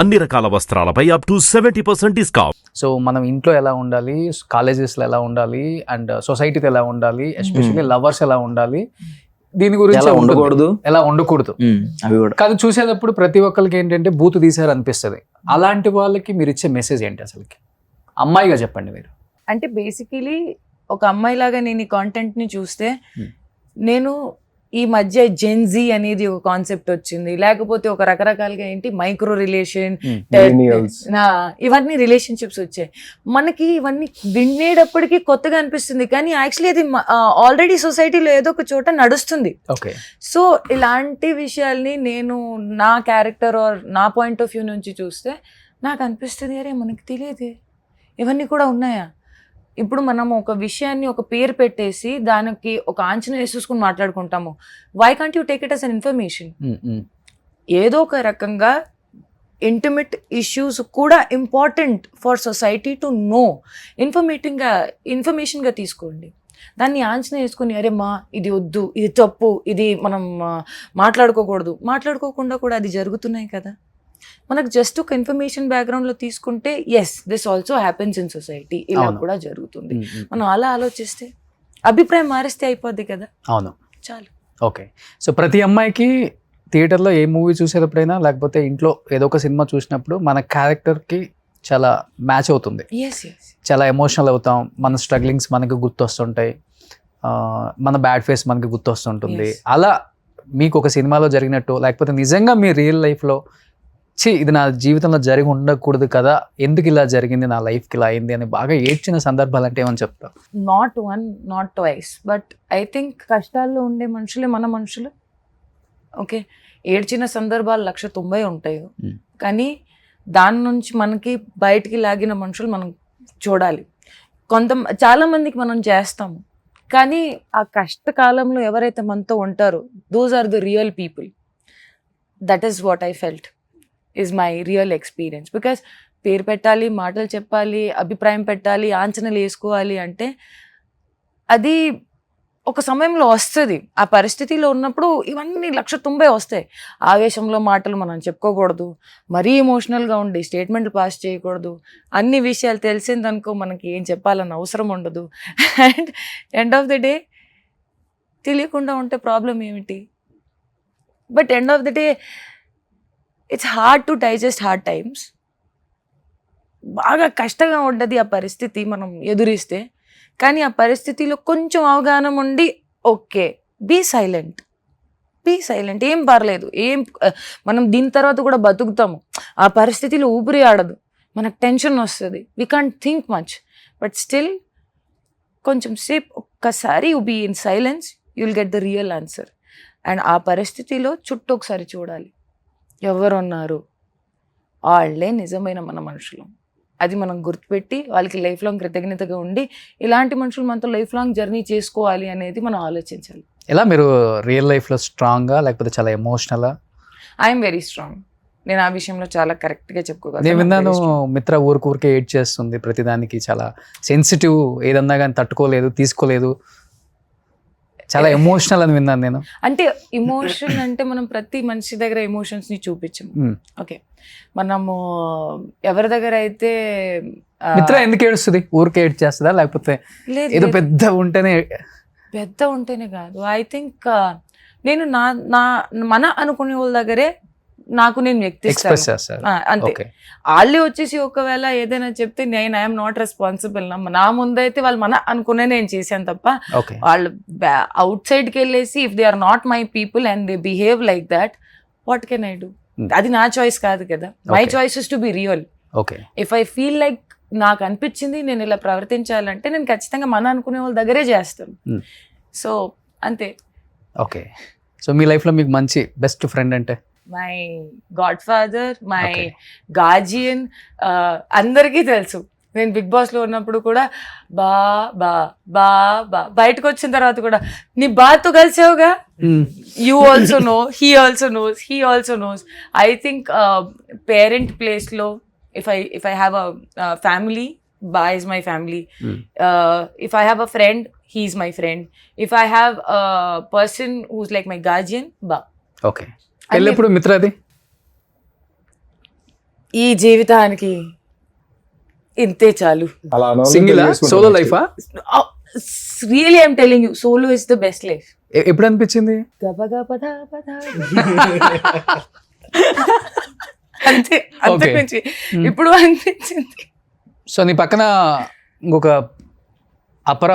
అన్ని రకాల వస్త్రాలపై up to 70% discount. So మనం ఇంట్లో ఎలా ఉండాలి, కాలేజెస్లో ఎలా ఉండాలి, అండ్ సొసైటీతో ఎలా ఉండాలి, ఎస్పెషల్లీ లవర్స్ ఎలా ఉండాలి, దీని గురించి ఎలా ఉండకూడదు, ఎలా ఉండకూడదు అవి కూడా. కాదు చూసేటప్పుడు ప్రతి ఒక్కరికి ఏంటంటే బూతు తీసారు అనిపిస్తుంది. అలాంటి వాళ్ళకి మీరు ఇచ్చే మెసేజ్ ఏంటి అసలుకి? అమ్మాయిగా చెప్పండి మీరు. అంటే బేసికలీ ఒక అమ్మాయిలాగా నేను ఈ కాంటెంట్ని చూస్తే నేను ఈ మధ్య జెన్జీ అనేది ఒక కాన్సెప్ట్ వచ్చింది, లేకపోతే ఒక రకరకాలుగా ఏంటి మైక్రో రిలేషన్, ఇవన్నీ రిలేషన్షిప్స్ వచ్చాయి. మనకి ఇవన్నీ వినేటప్పటికీ కొత్తగా అనిపిస్తుంది, కానీ యాక్చువల్లీ అది ఆల్రెడీ సొసైటీలో ఏదో ఒక చోట నడుస్తుంది. ఓకే, సో ఇలాంటి విషయాల్ని నేను నా క్యారెక్టర్ ఆర్ నా పాయింట్ ఆఫ్ వ్యూ నుంచి చూస్తే నాకు అనిపిస్తుంది, అరే మనకి తెలియదే ఇవన్నీ కూడా ఉన్నాయా. ఇప్పుడు మనం ఒక విషయాన్ని ఒక పేరు పెట్టేసి దానికి ఒక ఆంచన వేసేసుకుని మాట్లాడుకుంటాము. Why can't you take it as an information? ఏదో ఒక రకంగా ఇంటిమేట్ ఇష్యూస్ కూడా important for society to know. ఇన్ఫర్మేషన్గా తీసుకోండి. దాన్ని ఆంచన వేసుకుని అరే మా ఇది వద్దు, ఇది తప్పు, ఇది మనం మాట్లాడుకోకుండా కూడా అది జరుగుతున్నాయి కదా. మనకు జస్ట్ ఒక ఇన్ఫర్మేషన్ బ్యాక్గ్రౌండ్లో తీసుకుంటే as this also happens in society, ఇలా కూడా జరుగుతుంది. మనం అలా ఆలోచిస్తే అభిప్రాయం మారిస్తే అయిపోద్ది కదా. అవును, చాలు. ఓకే, సో ప్రతి అమ్మాయికి థియేటర్లో ఏ మూవీ చూసేటప్పుడైనా లేకపోతే ఇంట్లో ఏదో ఒక సినిమా చూసినప్పుడు మన క్యారెక్టర్కి చాలా మ్యాచ్ అవుతుంది. చాలా ఎమోషనల్ అవుతాం, మన స్ట్రగ్లింగ్స్ మనకు గుర్తొస్తుంటాయి, మన బ్యాడ్ ఫేస్ మనకి గుర్తొస్తుంటుంది. అలా మీకు ఒక సినిమాలో జరిగినట్టు లేకపోతే నిజంగా మీ రియల్ లైఫ్లో ఇది నా జీవితంలో జరిగి ఉండకూడదు కదా, ఎందుకు ఇలా జరిగింది, నా లైఫ్కి ఇలా అయింది అని బాగా ఏడ్చిన సందర్భాలు అంటే ఏమని చెప్తావు? Not one, not twice, but I think కష్టాల్లో ఉండే మనుషులే మన మనుషులు. ఓకే, ఏడ్చిన సందర్భాలు 190 ఉంటాయి, కానీ దాని నుంచి మనకి బయటికి లాగిన మనుషులు మనం చూడాలి. చాలా మందికి మనం చేస్తాము, కానీ ఆ కష్టకాలంలో ఎవరైతే మనతో ఉంటారో those are the real people. That is what I felt is my real experience. Because పేరు పెట్టాలి, మాటలు చెప్పాలి, అభిప్రాయం పెట్టాలి, ఆంచనలు వేసుకోవాలి అంటే అది ఒక సమయంలో వస్తుంది. ఆ పరిస్థితిలో ఉన్నప్పుడు ఇవన్నీ 190 వస్తాయి. ఆవేశంలో మాటలు మనం చెప్పుకోకూడదు, మరీ ఎమోషనల్గా ఉండి స్టేట్మెంట్లు పాస్ చేయకూడదు, అన్ని విషయాలు తెలిసిందనుకో మనకి ఏం చెప్పాలన్న అవసరం ఉండదు. And end of the day తెలియకుండా ఉంటే ప్రాబ్లం ఏమిటి? But end of the day it's hard to digest hard times. బాగా కష్టంగా ఉంటుంది ఆ పరిస్థితి మనం ఎదురిస్తే, కానీ ఆ పరిస్థితిలో కొంచెం అవగాహన ఉండి ఓకే బీ సైలెంట్, ఏం పర్లేదు, మనం దీని తర్వాత కూడా బతుకుతాము. ఆ పరిస్థితిలో ఊపిరి ఆడదు, మనకు టెన్షన్ వస్తుంది, we can't think much, but still కొంచెం సేపు ఒక్కసారి you be in silence, you will get the real answer. And ఆ పరిస్థితిలో చుట్టూ ఒకసారి చూడాలి, ఎవరున్నారు, వాళ్ళే నిజమైన మన మనుషులు. అది మనం గుర్తుపెట్టి వాళ్ళకి లైఫ్ లాంగ్ కృతజ్ఞతగా ఉండి ఇలాంటి మనుషులు మనతో లైఫ్ లాంగ్ జర్నీ చేసుకోవాలి అనేది మనం ఆలోచించాలి. ఎలా మీరు రియల్ లైఫ్లో స్ట్రాంగ్గా లేకపోతే చాలా ఎమోషనలా? I'm very strong. నేను ఆ విషయంలో చాలా కరెక్ట్గా చెప్పుకోగలను. నేను విన్నాను మిత్ర ఊరికే ఏడ్ చేస్తుంది, ప్రతిదానికి చాలా సెన్సిటివ్, ఏదన్నా కానీ తట్టుకోలేదు, తీసుకోలేదు, చాలా ఎమోషనల్ అని విన్నాను నేను. అంటే ఎమోషన్ అంటే మనం ప్రతి మనిషి దగ్గర ఎమోషన్స్ని చూపించము. ఓకే, మనము ఎవరి దగ్గర అయితే మిత్ర ఎందుకు ఏడుస్తుంది, ఊరికే ఏడ్ చేస్తుందా లేకపోతే ఏదో పెద్ద ఉంటేనే కాదు. ఐ థింక్ నేను మన అనుకునే వాళ్ళ దగ్గరే నాకు నేను వ్యక్తిస్తాను అంతే. వాళ్ళే వచ్చేసి ఒకవేళ ఏదైనా చెప్తే నేను ఐఎమ్ నాట్ రెస్పాన్సిబుల్. నా ముందైతే వాళ్ళు మన అనుకునే నేను చేశాను తప్ప వాళ్ళు అవుట్ సైడ్కి వెళ్ళేసి if they are not my people and they behave like that, what can I do? అది నా చాయిస్ కాదు కదా. My choice is to be real. If I feel like నాకు అనిపించింది నేను ఇలా ప్రవర్తించాలంటే నేను ఖచ్చితంగా మన అనుకునే వాళ్ళ దగ్గరే చేస్తాను. సో అంతే. ఓకే, సో మీ లైఫ్లో మీకు మంచి బెస్ట్ ఫ్రెండ్ అంటే? My God father, my guardian. అందరికీ తెలుసు నేను బిగ్ బాస్లో ఉన్నప్పుడు కూడా బా బా బా బా, బయటకు వచ్చిన తర్వాత కూడా నీ బాతో కలిసావుగా, you also know, he also knows. I think parent ప్లేస్లో if I have a family, Ba is my family. If I have a friend, he is my friend. If I have a person who's like my guardian, Ba. Okay. Elleppudu mitradi ఈ జీవితానికి ఇంతే చాలు. అలా single solo లైఫా? Really I'm telling you, solo is the best life. ఎప్పుడు అనిపించింది? అంతే, అంతకుమించి ఇప్పుడు అనిపించింది. సో నీ పక్కన ఇంకొక అపర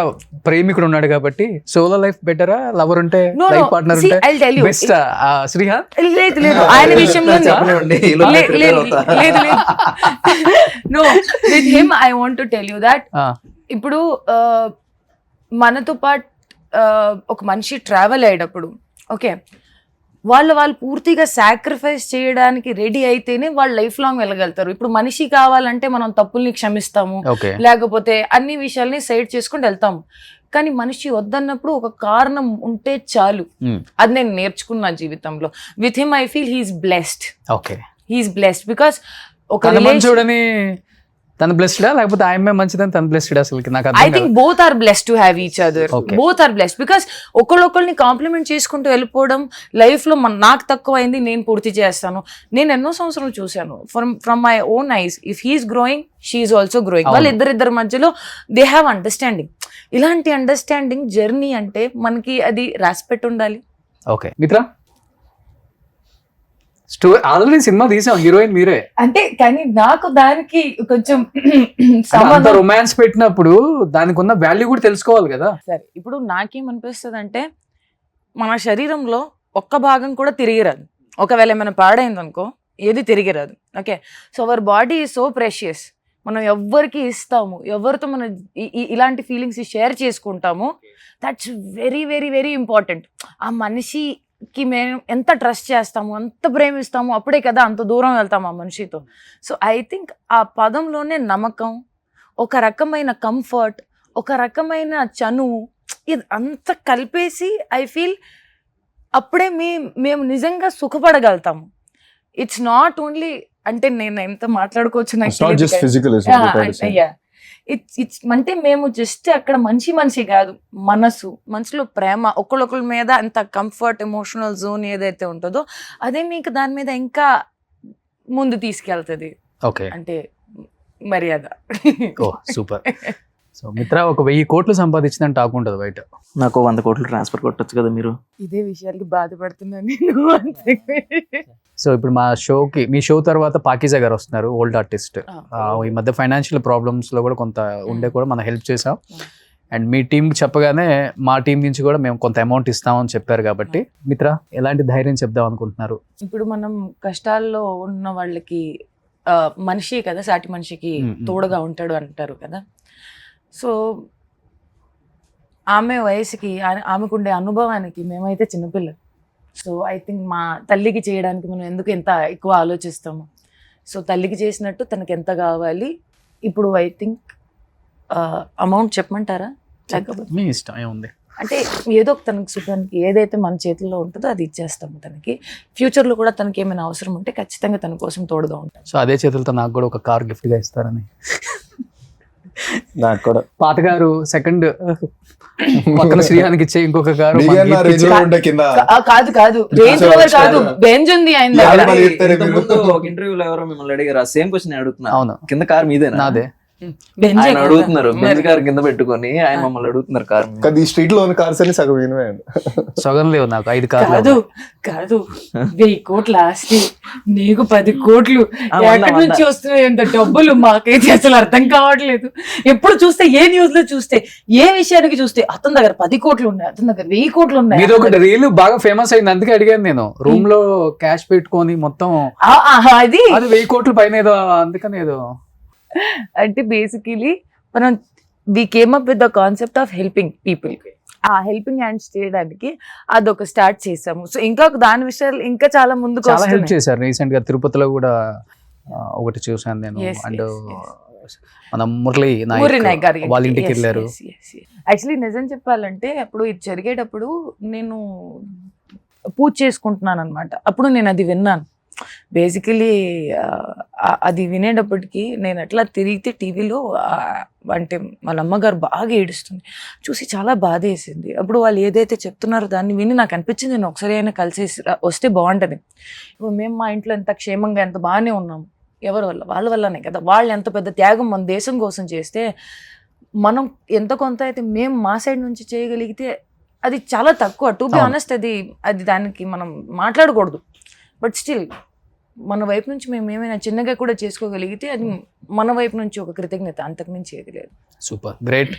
ప్రేమికుడు ఉన్నాడు కాబట్టి సోలో లైఫ్ బెటరా, లవర్ ఉంటే, లైఫ్ పార్ట్నర్ ఉంటే బెస్ట్? శ్రీహాన్ లేదు లేదు, ఆయన విషయంలో లేదు. No, with him I want to tell you that ఇప్పుడు మనతో పాటు ఒక మనిషి ట్రావెల్ అయ్యేటప్పుడు ఓకే, వాళ్ళు పూర్తిగా సాక్రిఫైస్ చేయడానికి రెడీ అయితేనే వాళ్ళు లైఫ్ లాంగ్ వెళ్ళగలుగుతారు. ఇప్పుడు మనిషి కావాలంటే మనం తప్పుల్ని క్షమిస్తాము, లేకపోతే అన్ని విషయాల్ని సైడ్ చేసుకుంటూ వెళ్తాము. కానీ మనిషి వద్దన్నప్పుడు ఒక కారణం ఉంటే చాలు. అది నేను నేర్చుకున్నా జీవితంలో. With him I feel he's blessed. Okay, he's blessed because ఒక చూడని తన బ్లెస్డ్ లేకపోతే ఆయమ్మే మంచిదని తన బ్లెస్డ్? అసలు నాకు I think both are blessed to have each other. Both are blessed because ఒకళ్ళొకళ్ళని కాంప్లిమెంట్ చేసుకుంటూ వెళ్ళిపోవడం లైఫ్ లో నాకు తక్కువ అయింది నేను పూర్తి చేస్తాను. నేను ఎన్నో సంవత్సరాలు చూశాను from my own eyes. If he's growing she is also growing. వాళ్ళు ఇద్దరిద్దరి మధ్యలో దే హ్యావ్ అండర్స్టాండింగ్. ఇలాంటి అండర్స్టాండింగ్ జర్నీ అంటే మనకి అది రాసిపెట్టి ఉండాలి. ఓకే మిత్ర, ఆల్రెడీ సినిమా తీసాం, హీరోయిన్ మీరే అంటే, కానీ నాకు దానికి కొంచెం రొమాన్స్ పెట్టినప్పుడు దానికి ఉన్న వాల్యూ కూడా తెలుసుకోవాలి కదా. సరే, ఇప్పుడు నాకేమనిపిస్తుంది అంటే మన శరీరంలో ఒక్క భాగం కూడా తిరిగిరాదు. ఒకవేళ ఏమైనా పాడైంది అనుకో, ఏది తిరిగిరాదు. Okay, so our body is so precious. మనం ఎవరికి ఇస్తాము, ఎవరితో మనం ఇలాంటి ఫీలింగ్స్ షేర్ చేసుకుంటాము, that's very very very important. ఆ మనిషికి మేము ఎంత ట్రస్ట్ చేస్తాము, ఎంత ప్రేమిస్తాము, అప్పుడే కదా అంత దూరం వెళ్తాము ఆ మనిషితో. సో ఐ థింక్ ఆ పదంలోనే నమ్మకం, ఒక రకమైన కంఫర్ట్, ఒక రకమైన చనువు, ఇది అంత కలిపేసి ఐ ఫీల్ అప్పుడే మేము నిజంగా సుఖపడగలుగుతాము. ఇట్స్ నాట్ ఓన్లీ అంటే నేను ఎంత మాట్లాడుకోవచ్చు ఇట్స్ అంటే మేము జస్ట్ అక్కడ మనిషి కాదు, మనసులో ప్రేమ, ఒకళ్ళొకళ్ళ మీద అంత కంఫర్ట్, ఎమోషనల్ జోన్ ఏదైతే ఉంటుందో అదే మీకు దాని మీద ఇంకా ముందు తీసుకెళ్తుంది. ఓకే, అంటే మర్యాద. ఓ సూపర్. సో మిత్ర, ఒక 1000 కోట్లు సంపాదించిందని టాక్ ఉంటుంది బయట. నాకు 100 కోట్లు ట్రాన్స్ఫర్ కొట్టచ్చు కదా మీరు? ఇదే విషయాలకి బాధపడుతున్నాను. సో ఇప్పుడు మీ షో తర్వాత పాకీజా గారు వస్తున్నారు, ఓల్డ్ ఆర్టిస్ట్. ఈ మధ్య ఫైనాన్షియల్ ప్రాబ్లమ్స్ లో కూడా కొంత ఉండే కూడా మనం హెల్ప్ చేసాం. అండ్ మీ టీం చెప్పగానే మా టీం నుంచి కూడా మేము కొంత అమౌంట్ ఇస్తామని చెప్పారు. కాబట్టి మిత్ర, ఎలాంటి ధైర్యం చెప్దాం అనుకుంటున్నారు? ఇప్పుడు మనం కష్టాల్లో ఉన్న వాళ్ళకి మనిషి కదా, సాటి మనిషికి తోడుగా ఉంటాడు అంటారు కదా. సో ఆమె వయసుకి, ఆమెకుండే అనుభవానికి మేమైతే చిన్నపిల్లలు. సో ఐ థింక్ మా తల్లికి చేయడానికి మనం ఎందుకు ఎంత ఎక్కువ ఆలోచిస్తాము. సో తల్లికి చేసినట్టు తనకి ఎంత కావాలి. ఇప్పుడు ఐ థింక్ అమౌంట్ చెప్పమంటారా? లేకపోతే మీ ఇష్టం ఏముంది. అంటే ఏదో తనకి సుఖానికి ఏదైతే మన చేతుల్లో ఉంటుందో అది ఇచ్చేస్తాము తనకి. ఫ్యూచర్లో కూడా తనకి ఏమైనా అవసరం ఉంటే ఖచ్చితంగా తన కోసం తోడుగా ఉంటాం. సో అదే చేతులతో నాకు కూడా ఒక కార్ గిఫ్ట్గా ఇస్తారని. నాకు కూడా పాతగారు సెకండ్ పక్కన శ్రీహానికి ఇచ్చే ఇంకొక కారు. కాదు రేంజ్ రోవర్ కాదు, బెంజ్ ఉంది ఆయన. ఒక ఇంటర్వ్యూలో ఎవరో మిమ్మల్ని అడిగారు, ఆ సేమ్ క్వశ్చన్ అడుగుతున్నా. అవును, కింద కార్ మీదేనా? నాదే. ఆయన అడుగుతున్నారు, బెంజ్ కార్ కింద పెట్టుకొని ఆయన మమ్మల్ని అడుగుతున్నారు కార్. ఈ స్ట్రీట్ లో ఉన్న కార్స్ అన్ని సగం సగం లేవు, నాకు 5 కార్లు. కాదు 1000 కోట్ల ఆస్తి, నీకు 10 కోట్లు ఎక్కడి నుంచి వస్తున్నాయి ఎంత డబ్బులు మాకైతే అసలు అర్థం కావట్లేదు. ఎప్పుడు చూస్తే ఏ న్యూస్ లో చూస్తే, ఏ విషయానికి చూస్తే అతని దగ్గర 10 కోట్లు ఉన్నాయి, అతని దగ్గర 1000 కోట్లు ఉన్నాయి. ఇది ఒకటి రీల్ బాగా ఫేమస్ అయింది, అందుకే అడిగాను నేను. రూమ్ లో క్యాష్ పెట్టుకొని మొత్తం అది 1000 కోట్ల పైన ఏదో, అందుకని ఏదో. అంటే బేసికలీ మనం we came up with the concept of helping people. ఆ హెల్పింగ్ హ్యాండ్స్ చేయడానికి అదొక స్టార్ట్ చేసాము. సో ఇంకా దాని విషయాలు ఇంకా చాలా ముందుకు హెల్ప్ చేశారు. రీసెంట్ గా తిరుపతిలో కూడా ఒకటి చూసాను నేను. అండ్ మన మురళి నాయక్ గారి వాళ్ళ ఇంటికి వెళ్ళారు. యాక్చువల్లీ నిజం చెప్పాలంటే అప్పుడు ఇది జరిగేటప్పుడు నేను పూజ చేసుకుంటున్నాను అనమాట. అప్పుడు నేను అది విన్నాను. బేసికలీ అది వినేటప్పటికీ నేను అట్లా తిరిగితే టీవీలో అంటే వాళ్ళ అమ్మగారు బాగా ఏడుస్తుంది చూసి చాలా బాధ వేసింది. అప్పుడు వాళ్ళు ఏదైతే చెప్తున్నారో దాన్ని విని నాకు అనిపించింది నేను ఒకసారి అయినా కలిసి వస్తే బాగుంటుంది. ఇప్పుడు మేము మా ఇంట్లో ఎంత క్షేమంగా ఎంత బాగానే ఉన్నాము, ఎవరి వల్ల? వాళ్ళ వల్లనే కదా. వాళ్ళు ఎంత పెద్ద త్యాగం మన దేశం కోసం చేస్తే మనం ఎంత కొంత అయితే మేము మా సైడ్ నుంచి చేయగలిగితే అది చాలా తక్కువ. టు బి ఆనెస్ట్, అది దానికి మనం మాట్లాడకూడదు. బట్ స్టిల్ మన వైపు నుంచి మేము ఏమైనా చిన్నగా కూడా చేసుకోగలిగితే అది మన వైపు నుంచి ఒక కృతజ్ఞత, అంతకుమించి ఏది లేదు. Super great.